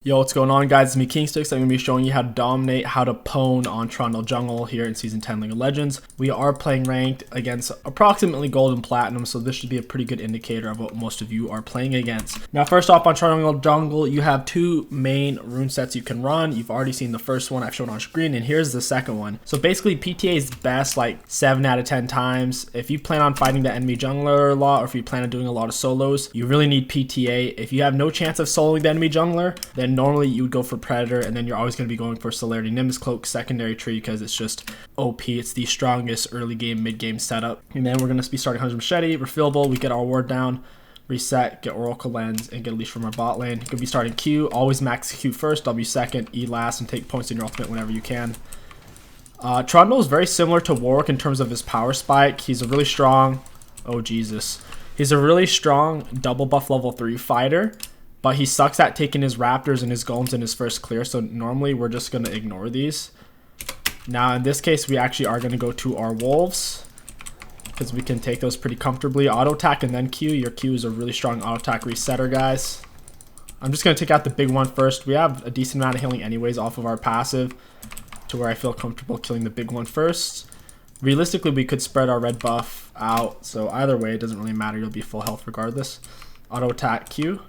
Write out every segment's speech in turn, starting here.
Yo, what's going on, guys? It's me, KingStix. I'm going to be showing you how to dominate, how to pwn on Trundle jungle here in Season 10 League of Legends. We are playing ranked against approximately gold and platinum, so this should be a pretty good indicator of what most of you are playing against. Now, first off, on Trundle jungle, you have two main rune sets you can run. You've already seen the first one I've shown on screen, and here's the second one. So basically, PTA is best like 7 out of 10 times. If you plan on fighting the enemy jungler a lot, or if you plan on doing a lot of solos, you really need PTA. If you have no chance of soloing the enemy jungler, then normally you would go for Predator, and then you're always going to be going for Celerity Nimbus Cloak secondary tree because it's just OP. It's the strongest early game, mid game setup. And then we're going to be starting 100 Machete, refillable. We get our ward down, reset, get Oracle Lens, and get a leash from our bot lane. Could be starting Q, always max Q first, W second, E last, and take points in your ultimate whenever you can. Trundle is very similar to Warwick in terms of his power spike. He's a really strong, oh Jesus, he's a really strong double buff level 3 fighter. But he sucks at taking his raptors and his golems in his first clear, so normally we're just going to ignore these. Now in this case, we actually are going to go to our wolves, because we can take those pretty comfortably. Auto attack and then Q. Your Q is a really strong auto attack resetter, guys. I'm just going to take out the big one first. We have a decent amount of healing anyways off of our passive, to where I feel comfortable killing the big one first. Realistically, we could spread our red buff out, so either way, it doesn't really matter. You'll be full health regardless. Auto attack Q.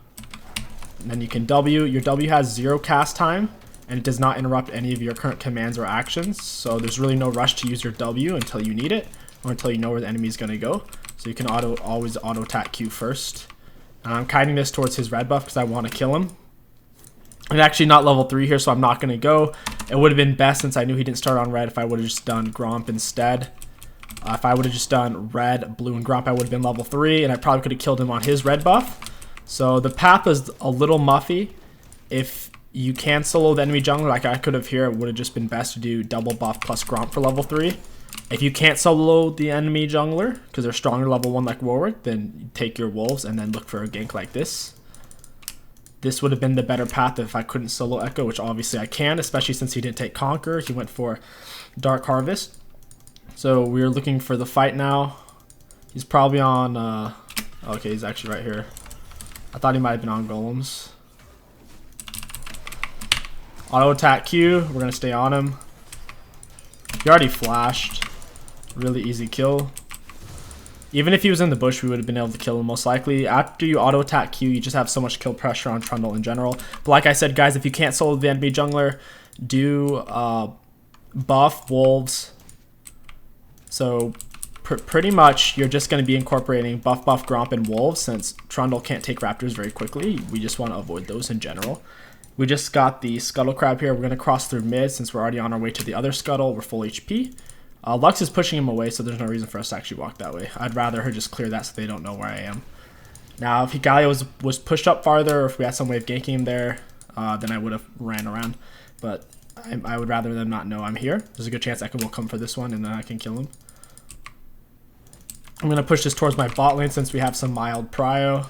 And then you can W. Your W has 0 cast time, and it does not interrupt any of your current commands or actions. So there's really no rush to use your W until you need it, or until you know where the enemy is going to go. So you can always auto attack Q first. And I'm kiting this towards his red buff because I want to kill him. And actually not level 3 here, so I'm not going to go. It would have been best, since I knew he didn't start on red, if I would have just done Gromp instead. If I would have just done red, blue, and Gromp, I would have been level 3, and I probably could have killed him on his red buff. So the path is a little muffy. If you can solo the enemy jungler like I could have here, it would have just been best to do double buff plus Gromp for level 3. If you can't solo the enemy jungler because they're stronger level 1 like Warwick, then you take your wolves and then look for a gank like this. This would have been the better path if I couldn't solo Echo, which obviously I can, especially since he didn't take Conquer. He went for Dark Harvest. So we're looking for the fight now. He's probably on... okay, he's actually right here. I thought he might have been on golems. Auto attack Q. We're going to stay on him. He already flashed. Really easy kill. Even if he was in the bush, we would have been able to kill him most likely. After you auto attack Q, you just have so much kill pressure on Trundle in general. But like I said, guys, if you can't solo the enemy jungler, do buff wolves. So pretty much you're just going to be incorporating buff, Gromp, and wolves, since Trundle can't take raptors very quickly. We just want to avoid those in general. We just got the scuttle crab here. We're going to cross through mid since we're already on our way to the other scuttle. We're full HP. Lux is pushing him away, so there's no reason for us to actually walk that way. I'd rather her just clear that so they don't know where I am. Now, if Galio was pushed up farther, or if we had some way of ganking him there, then I would have ran around. But I would rather them not know I'm here. There's a good chance Echo will come for this one, and then I can kill him. I'm going to push this towards my bot lane since we have some mild prio.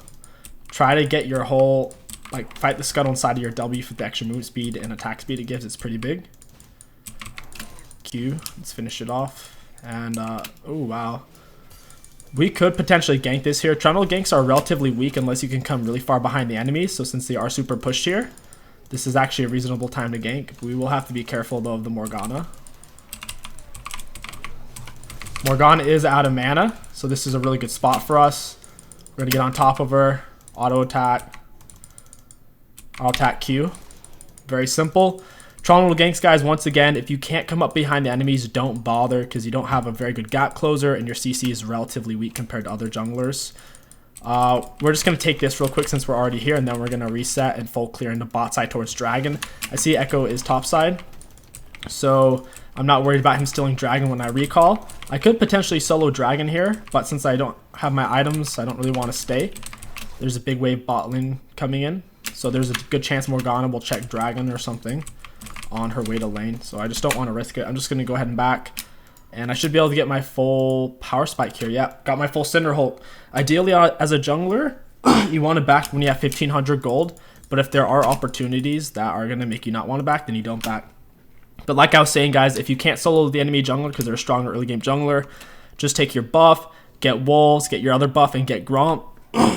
Try to get your whole, like, fight the scuttle inside of your W for the extra move speed and attack speed it gives. It's pretty big. Q, let's finish it off. And, oh wow. We could potentially gank this here. Trundle ganks are relatively weak unless you can come really far behind the enemies. So since they are super pushed here, this is actually a reasonable time to gank. We will have to be careful though of the Morgana. Morgana is out of mana, so this is a really good spot for us. We're going to get on top of her. Auto attack Q. Very simple. Trundle ganks, guys, once again, if you can't come up behind the enemies, don't bother, because you don't have a very good gap closer, and your CC is relatively weak compared to other junglers. We're just going to take this real quick since we're already here, and then we're going to reset and full clear into bot side towards Dragon. I see Echo is top side, so I'm not worried about him stealing Dragon when I recall. I could potentially solo Dragon here, but since I don't have my items, I don't really want to stay. There's a big wave bot lane coming in, so there's a good chance Morgana will check Dragon or something on her way to lane, so I just don't want to risk it. I'm just going to go ahead and back, and I should be able to get my full power spike here. Yeah, got my full Cinderholt. Ideally, as a jungler, you want to back when you have 1500 gold, but if there are opportunities that are going to make you not want to back, then you don't back. But like I was saying, guys, if you can't solo the enemy jungler because they're a stronger early game jungler, just take your buff, get wolves, get your other buff, and get Gromp.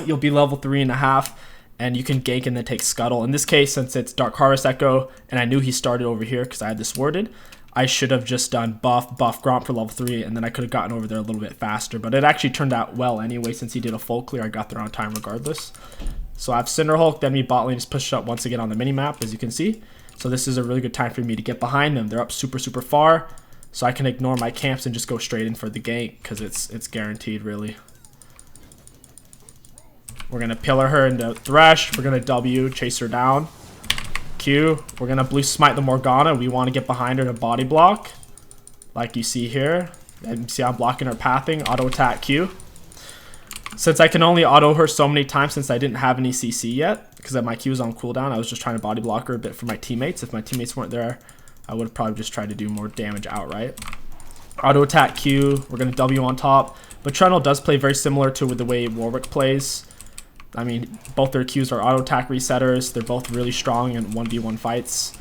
You'll be level 3.5. and you can gank and then take Scuttle. In this case, since it's Dark Harvest Echo, and I knew he started over here because I had this worded, I should have just done buff Gromp for level 3, and then I could have gotten over there a little bit faster. But it actually turned out well anyway. Since he did a full clear, I got there on time regardless. So I have Cinderhulk, then me bot lane just pushed up once again on the mini-map, as you can see. So this is a really good time for me to get behind them. They're up super far, so I can ignore my camps and just go straight in for the gank, because it's guaranteed, really. We're going to pillar her into Thresh. We're going to W, chase her down. Q. We're going to blue smite the Morgana. We want to get behind her to body block, like you see here. And you see I'm blocking her pathing. Auto attack Q. Since I can only auto her so many times since I didn't have any CC yet, because my Q was on cooldown, I was just trying to body block her a bit for my teammates. If my teammates weren't there, I would have probably just tried to do more damage outright. Auto attack Q. We're going to W on top. But Trundle does play very similar to the way Warwick plays. I mean, both their Qs are auto attack resetters. They're both really strong in 1v1 fights.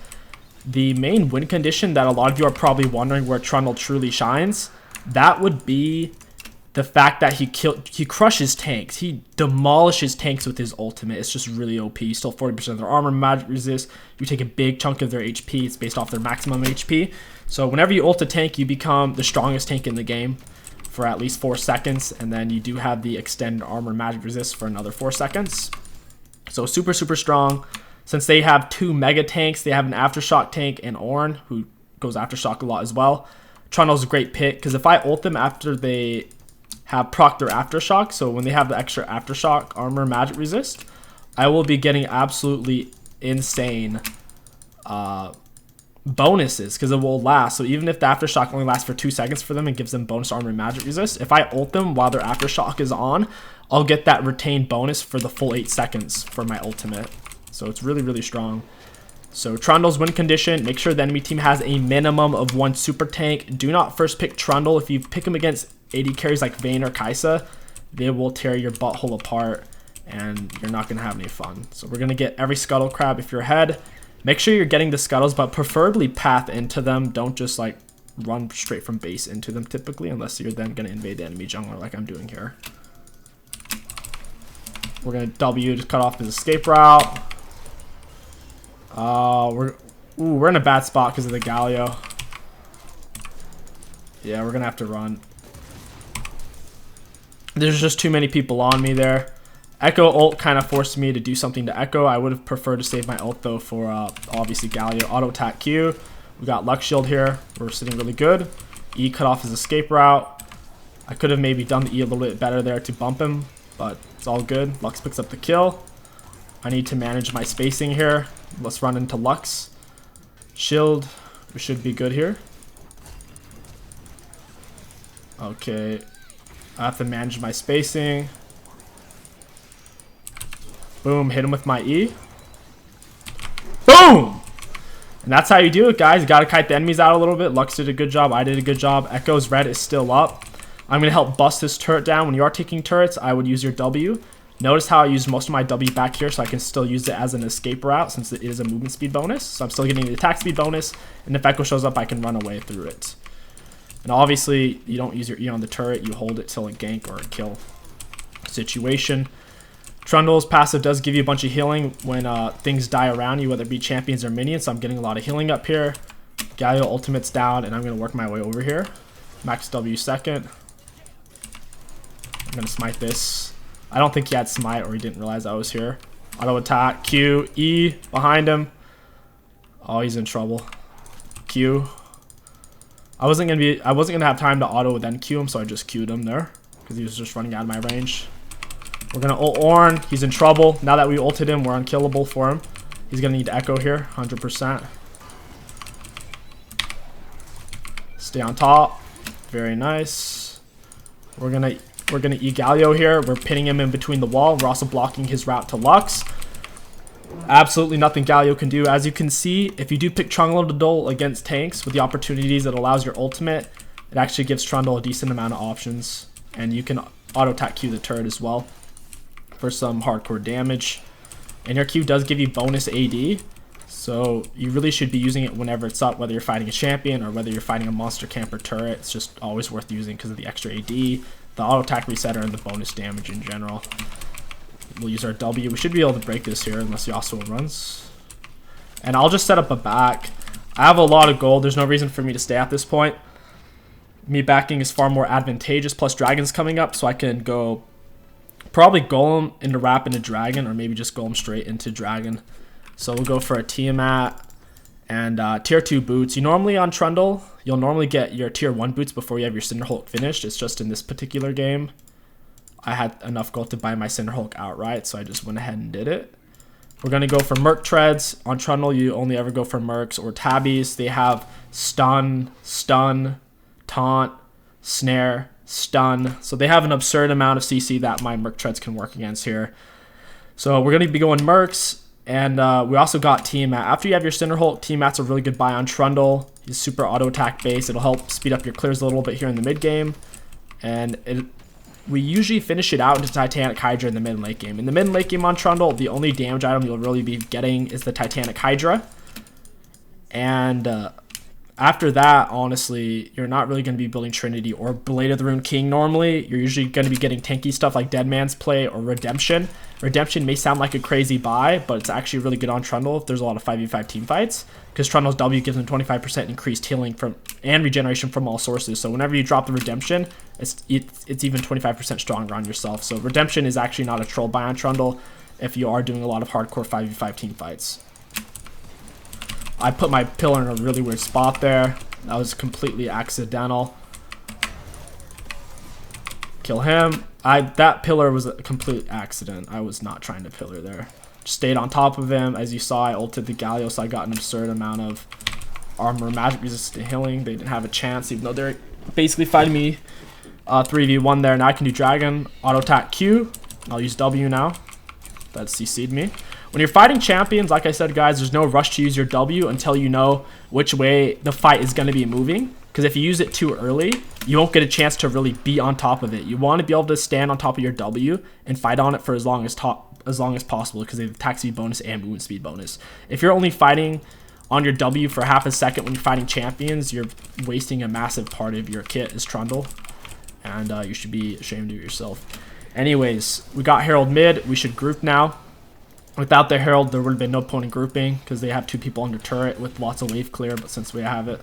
The main win condition that a lot of you are probably wondering where Trundle truly shines, that would be the fact that he crushes tanks. He demolishes tanks with his ultimate. It's just really OP. You still 40% of their armor, magic resist. You take a big chunk of their HP. It's based off their maximum HP. So whenever you ult a tank, you become the strongest tank in the game for at least 4 seconds, and then you do have the extended armor magic resist for another 4 seconds. So super strong. Since they have 2 mega tanks, they have an aftershock tank and Ornn, who goes aftershock a lot as well. Trundle's a great pick, because if I ult them after they have proc their aftershock, so when they have the extra aftershock armor magic resist, I will be getting absolutely insane bonuses, because it will last. So even if the aftershock only lasts for 2 seconds for them and gives them bonus armor magic resist, if I ult them while their aftershock is on, I'll get that retained bonus for the full 8 seconds for my ultimate. So it's really strong. So Trundle's win condition, make sure the enemy team has a minimum of 1 super tank. Do not first pick Trundle. If you pick him against AD carries like Vayne or Kai'Sa, they will tear your butthole apart and you're not going to have any fun. So we're going to get every Scuttle Crab if you're ahead. Make sure you're getting the Scuttles, but preferably path into them. Don't just like run straight from base into them typically, unless you're then going to invade the enemy jungler like I'm doing here. We're going to W to cut off his escape route. We're in a bad spot because of the Galio. Yeah, we're going to have to run. There's just too many people on me there. Echo ult kind of forced me to do something to Echo. I would have preferred to save my ult though for obviously Galio. Auto attack Q. We got Lux Shield here. We're sitting really good. E cut off his escape route. I could have maybe done the E a little bit better there to bump him, but it's all good. Lux picks up the kill. I need to manage my spacing here. Let's run into Lux. Shield. We should be good here. Okay. I have to manage my spacing. Boom, hit him with my E. Boom! And that's how you do it, guys. You gotta kite the enemies out a little bit. Lux did a good job. I did a good job. Echo's red is still up. I'm gonna help bust this turret down. When you are taking turrets, I would use your W. Notice how I used most of my W back here, so I can still use it as an escape route since it is a movement speed bonus. So I'm still getting the attack speed bonus, and if Echo shows up, I can run away through it. And obviously, you don't use your E on the turret. You hold it till a gank or a kill situation. Trundle's passive does give you a bunch of healing when things die around you, whether it be champions or minions. So I'm getting a lot of healing up here. Galio ultimate's down, and I'm going to work my way over here. Max W second. I'm going to smite this. I don't think he had smite, or he didn't realize I was here. Auto attack, Q, E, behind him. Oh, he's in trouble. Q. I wasn't gonna have time to auto then Q him, so I just Q'd him there because he was just running out of my range. We're gonna ult Ornn. He's in trouble. Now that we ulted him, we're unkillable for him. He's gonna need Echo here, 100%. Stay on top. Very nice. We're gonna E Galio here. We're pinning him in between the wall. We're also blocking his route to Lux. Absolutely nothing Galio can do. As you can see, if you do pick Trundle against tanks with the opportunities it allows your ultimate, it actually gives Trundle a decent amount of options. And you can auto attack Q the turret as well for some hardcore damage. And your Q does give you bonus AD, so you really should be using it whenever it's up, whether you're fighting a champion or whether you're fighting a monster camper turret. It's just always worth using because of the extra AD, the auto attack resetter, and the bonus damage in general. We'll use our W. We should be able to break this here unless Yasuo runs. And I'll just set up a back. I have a lot of gold. There's no reason for me to stay at this point. Me backing is far more advantageous. Plus Dragon's coming up, so I can go probably Golem into Wrap into Dragon, or maybe just Golem straight into Dragon. So we'll go for a Tiamat and tier 2 boots. You normally on Trundle, you'll normally get your tier 1 boots before you have your Cinderhulk finished. It's just in this particular game, I had enough gold to buy my Cinderhulk outright, so I just went ahead and did it. We're going to go for Merc Treads. On Trundle, you only ever go for Mercs or Tabbies. They have stun, taunt, snare, stun. So they have an absurd amount of CC that my Merc Treads can work against here. So we're going to be going Mercs. And we also got Tiamat. After you have your Cinderhulk, Tiamat's a really good buy on Trundle. He's super auto attack based. It'll help speed up your clears a little bit here in the mid game. And we usually finish it out into Titanic Hydra in the mid and late game. In the mid and late game on Trundle, the only damage item you'll really be getting is the Titanic Hydra. And after that, honestly, you're not really going to be building Trinity or Blade of the Rune King normally. You're usually going to be getting tanky stuff like Dead Man's Play or Redemption. Redemption may sound like a crazy buy, but it's actually really good on Trundle if there's a lot of 5v5 team fights, because Trundle's W gives them 25% increased healing and regeneration from all sources. So whenever you drop the Redemption, it's even 25% stronger on yourself. So Redemption is actually not a troll buy on Trundle if you are doing a lot of hardcore 5v5 team fights. I put my pillar in a really weird spot there. That was completely accidental. Kill him. That pillar was a complete accident. I was not trying to pillar there. Just stayed on top of him. As you saw, I ulted the Galio, so I got an absurd amount of armor, magic resistant healing. They didn't have a chance, even though they're basically fighting me 3v1 there. Now I can do Dragon, auto attack Q. I'll use W now. That CC'd me. When you're fighting champions, like I said, guys, there's no rush to use your W until you know which way the fight is going to be moving. Because if you use it too early, you won't get a chance to really be on top of it. You want to be able to stand on top of your W and fight on it for as long as possible, because they have attack speed bonus and movement speed bonus. If you're only fighting on your W for half a second when you're fighting champions, you're wasting a massive part of your kit as Trundle, and you should be ashamed of yourself. Anyways, we got Herald mid. We should group now. Without the Herald, there would have been no point in grouping because they have 2 people under turret with lots of wave clear, but since we have it,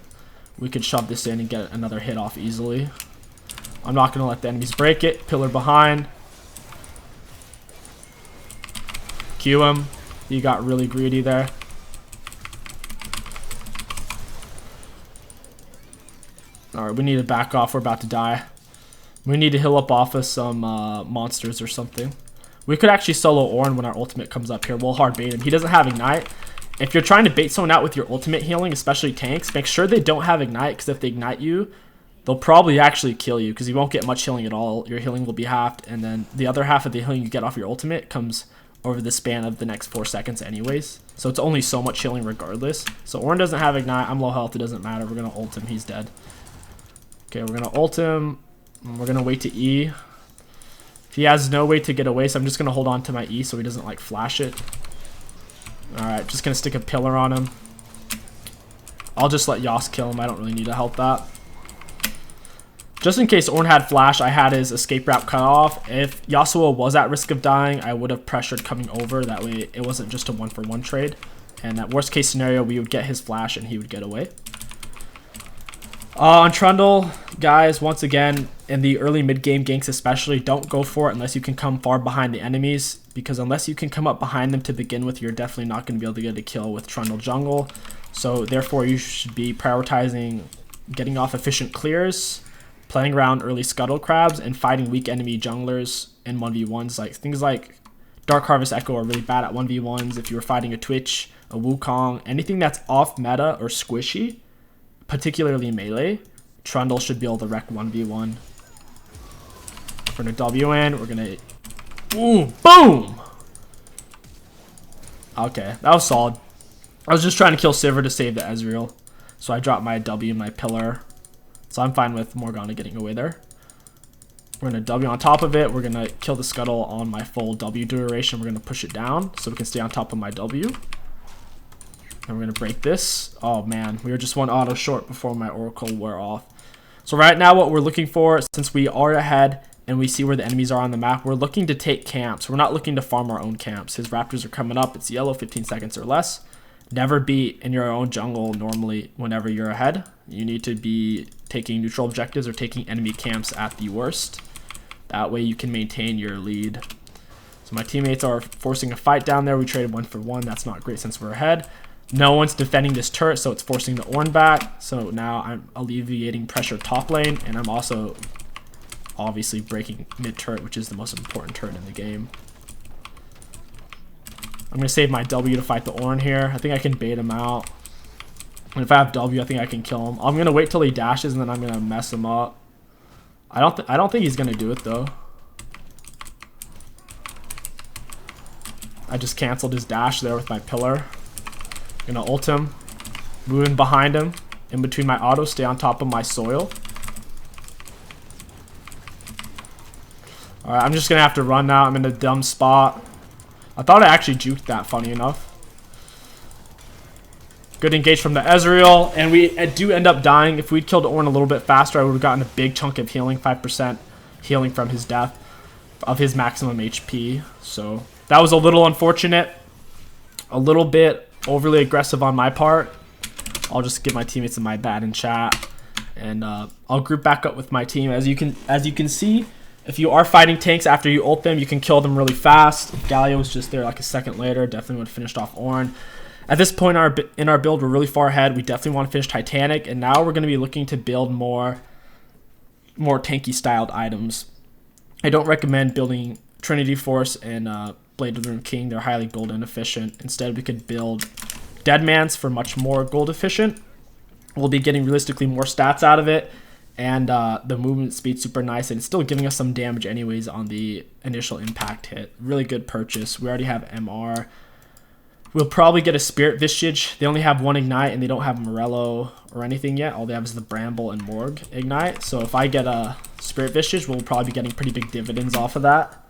we could shove this in and get another hit off easily. I'm not going to let the enemies break it. Pillar behind. Q him. He got really greedy there. Alright, we need to back off. We're about to die. We need to heal up off of some monsters or something. We could actually solo Ornn when our ultimate comes up here. We'll hard bait him. He doesn't have Ignite. If you're trying to bait someone out with your ultimate healing, especially tanks, make sure they don't have Ignite, because if they ignite you, they'll probably actually kill you, because you won't get much healing at all. Your healing will be halved, and then the other half of the healing you get off your ultimate comes over the span of the next 4 seconds anyways. So it's only so much healing regardless. So Ornn doesn't have Ignite. I'm low health. It doesn't matter. We're going to ult him. He's dead. Okay, we're going to ult him. We're going to wait to E. He has no way to get away, so I'm just going to hold on to my E so he doesn't like flash it. Alright, just going to stick a pillar on him. I'll just let Yas kill him. I don't really need to help that. Just in case Ornn had flash, I had his escape route cut off. If Yasuo was at risk of dying, I would have pressured coming over. That way it wasn't just a 1-for-1 trade. And at worst case scenario, we would get his flash and he would get away. On Trundle, guys, once again, in the early mid-game ganks especially, don't go for it unless you can come far behind the enemies, because unless you can come up behind them to begin with, you're definitely not going to be able to get a kill with Trundle jungle. So therefore, you should be prioritizing getting off efficient clears, playing around early scuttle crabs, and fighting weak enemy junglers in 1v1s. Like things like Dark Harvest Echo are really bad at 1v1s. If you were fighting a Twitch, a Wukong, anything that's off meta or squishy, particularly melee, Trundle should be able to wreck 1v1. We're going to W in. We're going to... Ooh, boom! Okay, that was solid. I was just trying to kill Sivir to save the Ezreal. So I dropped my W and my pillar. So I'm fine with Morgana getting away there. We're going to W on top of it. We're going to kill the Scuttle on my full W duration. We're going to push it down so we can stay on top of my W. And we're going to break this. Oh man, we were just 1 auto short before my Oracle wore off. So right now what we're looking for, since we are ahead and we see where the enemies are on the map, we're looking to take camps. We're not looking to farm our own camps. His raptors are coming up. It's yellow, 15 seconds or less. Never be in your own jungle normally whenever you're ahead. You need to be taking neutral objectives or taking enemy camps at the worst. That way you can maintain your lead. So my teammates are forcing a fight down there. We traded 1 for 1. That's not great since we're ahead. No one's defending this turret, so it's forcing the Ornn back. So now I'm alleviating pressure top lane, and I'm also obviously breaking mid turret, which is the most important turret in the game. I'm going to save my W to fight the Ornn here. I think I can bait him out. And if I have W, I think I can kill him. I'm going to wait till he dashes, and then I'm going to mess him up. I don't think he's going to do it, though. I just canceled his dash there with my pillar. Gonna ult him, move in behind him, in between my auto, stay on top of my soil. Alright, I'm just gonna have to run now. I'm in a dumb spot. I thought I actually juked that, funny enough. Good engage from the Ezreal, and we do end up dying. If we'd killed Ornn a little bit faster, I would have gotten a big chunk of healing, 5% healing from his death, of his maximum HP. So that was a little unfortunate, a little bit overly aggressive on my part. I'll just give my teammates my bad in chat, and I'll group back up with my team. As you can see, if you are fighting tanks after you ult them, you can kill them really fast. If Galio was just there like a second later, definitely would have finished off Ornn. At this point in our build, we're really far ahead. We definitely want to finish Titanic, and now we're going to be looking to build more tanky styled items. I don't recommend building Trinity Force and Blade of the Ruined King. They're highly gold inefficient. Instead, we could build Deadman's for much more gold efficient. We'll be getting realistically more stats out of it, and the movement speed super nice, and it's still giving us some damage anyways on the initial impact hit. Really good purchase. We already have MR. We'll probably get a Spirit Visage. They only have 1 Ignite, and they don't have Morello or anything yet. All they have is the Bramble and Morg Ignite. So if I get a Spirit Visage, we'll probably be getting pretty big dividends off of that,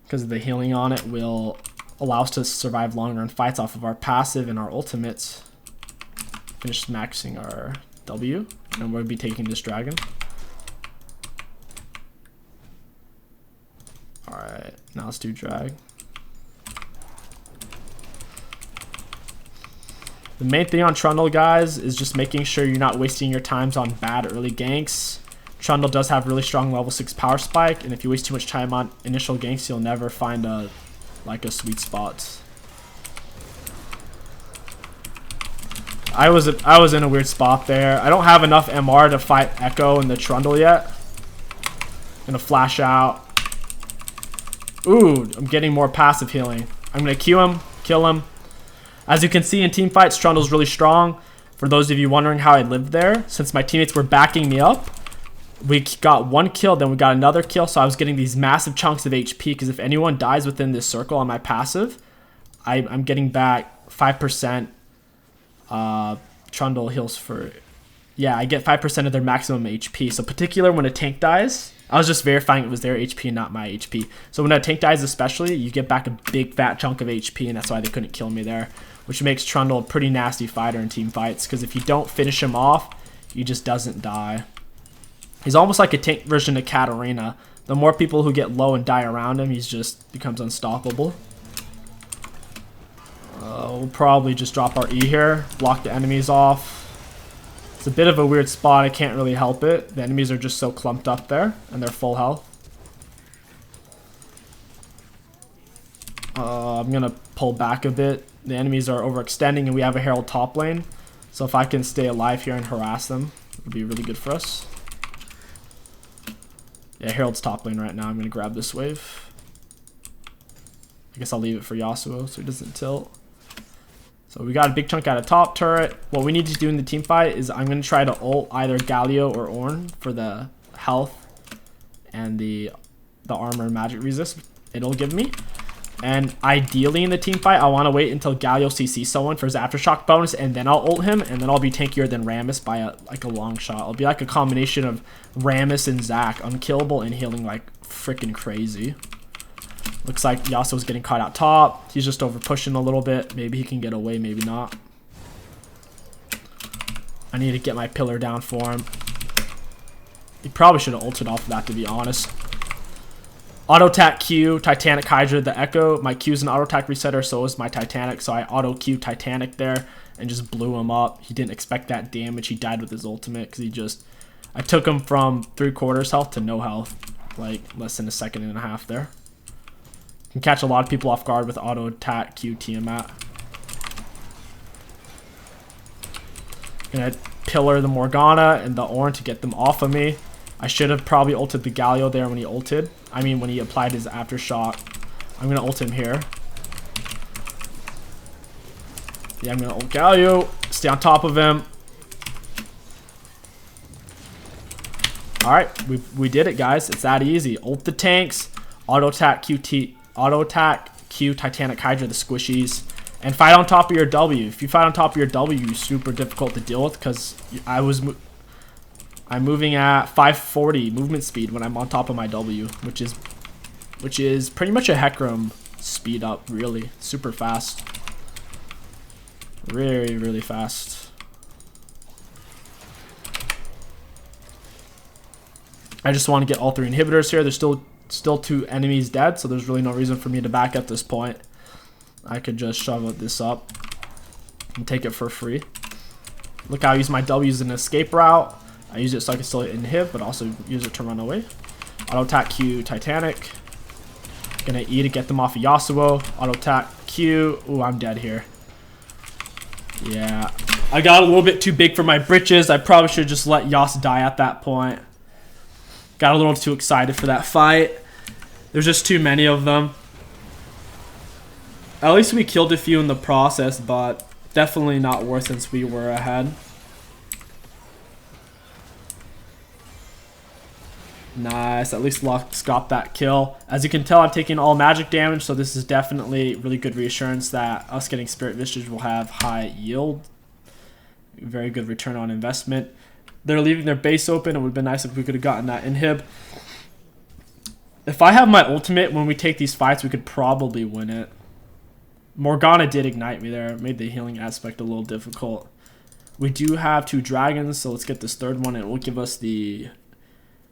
because the healing on it will allow us to survive longer in fights off of our passive and our ultimates. Finish maxing our W, and we'll be taking this dragon. Alright, now let's do drag. The main thing on Trundle, guys, is just making sure you're not wasting your times on bad early ganks. Trundle does have really strong level 6 power spike, and if you waste too much time on initial ganks, you'll never find a sweet spot. I was in a weird spot there. I don't have enough MR to fight Echo and the Trundle yet. Gonna flash out. Ooh, I'm getting more passive healing. I'm gonna Q him, kill him. As you can see in team fights, Trundle's really strong. For those of you wondering how I lived there, since my teammates were backing me up, we got 1 kill, then we got another kill, so I was getting these massive chunks of HP, because if anyone dies within this circle on my passive, I'm getting back 5%. Trundle heals for, yeah, I get 5% of their maximum HP. So particular when a tank dies, I was just verifying it was their HP and not my HP. So when a tank dies especially, you get back a big fat chunk of HP, and that's why they couldn't kill me there, which makes Trundle a pretty nasty fighter in team fights, because if you don't finish him off, he just doesn't die. He's almost like a tank version of Katarina. The more people who get low and die around him, he just becomes unstoppable. We'll probably just drop our E here, block the enemies off. It's a bit of a weird spot, I can't really help it. The enemies are just so clumped up there, and they're full health. I'm gonna pull back a bit. The enemies are overextending, and we have a Herald top lane. So if I can stay alive here and harass them, it would be really good for us. Yeah, Herald's top lane right now. I'm gonna grab this wave. I guess I'll leave it for Yasuo so he doesn't tilt. So we got a big chunk out of top turret. What we need to do in the team fight is I'm going to try to ult either Galio or Ornn for the health and the armor and magic resist it'll give me. And ideally in the team fight, I want to wait until Galio CC someone for his aftershock bonus, and then I'll ult him, and then I'll be tankier than Rammus by a long shot. I'll be like a combination of Rammus and Zac, unkillable and healing like freaking crazy. Looks like Yasuo's getting caught out top. He's just over pushing a little bit. Maybe he can get away, maybe not. I need to get my pillar down for him. He probably should have ulted off of that, to be honest. Auto attack Q, Titanic Hydra, the Echo. My Q's an auto attack resetter, so is my Titanic. So I auto Q Titanic there and just blew him up. He didn't expect that damage. He died with his ultimate because I took him from 3/4 health to no health, like less than a second and a half there. Can catch a lot of people off guard with auto attack Q Tiamat. Gonna pillar the Morgana and the Ornn to get them off of me. I should have probably ulted the Galio there when he ulted. I mean, when he applied his aftershock. I'm gonna ult him here. Yeah, I'm gonna ult Galio. Stay on top of him. Alright, we did it, guys. It's that easy. Ult the tanks. Auto attack Q Titanic Hydra, the squishies. And fight on top of your W. If you fight on top of your W, you're super difficult to deal with because I'm moving at 540 movement speed when I'm on top of my W, which is pretty much a Hecarim speed up, really. Super fast. Really, really fast. I just want to get all 3 inhibitors here. There's still 2 enemies dead, so there's really no reason for me to back at this point. I could just shove this up and take it for free. Look how I use my W as an escape route. I use it so I can still inhib, but also use it to run away. Auto attack Q Titanic. Gonna E to get them off of Yasuo. Auto attack Q. Ooh, I'm dead here. Yeah. I got a little bit too big for my britches. I probably should just let Yas die at that point. Got a little too excited for that fight. There's just too many of them. At least we killed a few in the process, but definitely not worth since we were ahead. Nice, at least Lux got that kill. As you can tell, I'm taking all magic damage, so this is definitely really good reassurance that us getting Spirit Visage will have high yield. Very good return on investment. They're leaving their base open. It would have been nice if we could have gotten that inhib. If I have my ultimate when we take these fights, we could probably win it. Morgana did ignite me there. Made the healing aspect a little difficult. We do have 2 dragons, so let's get this 3rd one. It will give us the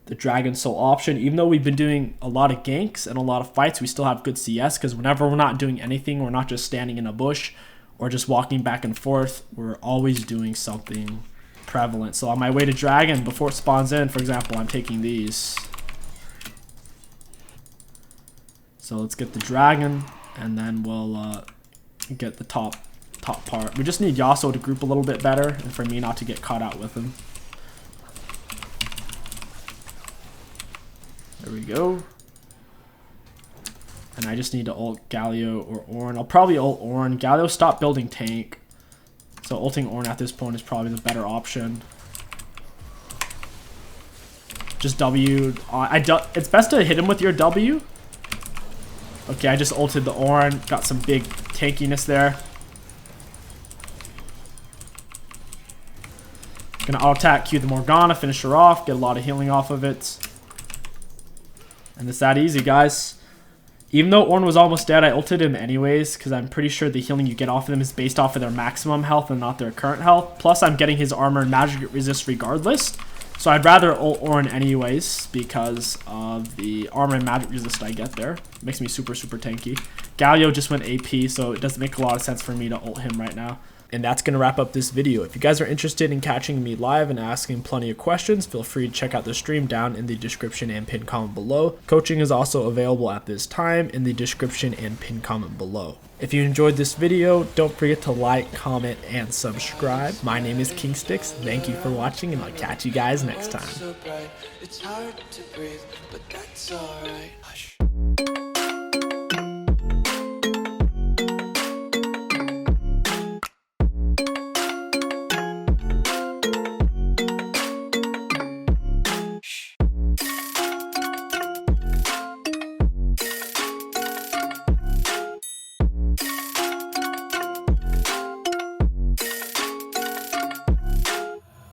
Dragon Soul option. Even though we've been doing a lot of ganks and a lot of fights, we still have good CS, because whenever we're not doing anything, we're not just standing in a bush or just walking back and forth, we're always doing something prevalent. So on my way to Dragon, before it spawns in, for example, I'm taking these. So let's get the Dragon, and then we'll get the top part. We just need Yasuo to group a little bit better, and for me not to get caught out with him. There we go. And I just need to ult Galio or Ornn. I'll probably ult Ornn. Galio stopped building tank, so ulting Ornn at this point is probably the better option. Just W. It's best to hit him with your W. Okay, I just ulted the Ornn. Got some big tankiness there. Gonna auto attack Q the Morgana, finish her off, get a lot of healing off of it. And it's that easy, guys. Even though Ornn was almost dead, I ulted him anyways, because I'm pretty sure the healing you get off of them is based off of their maximum health and not their current health. Plus, I'm getting his armor and magic resist regardless. So I'd rather ult Ornn anyways, because of the armor and magic resist I get there. It makes me super, super tanky. Galio just went AP, so it doesn't make a lot of sense for me to ult him right now. And that's going to wrap up this video. If you guys are interested in catching me live and asking plenty of questions, feel free to check out the stream down in the description and pinned comment below. Coaching is also available at this time in the description and pinned comment below. If you enjoyed this video, don't forget to like, comment, and subscribe. My name is KingStix. Thank you for watching, and I'll catch you guys next time.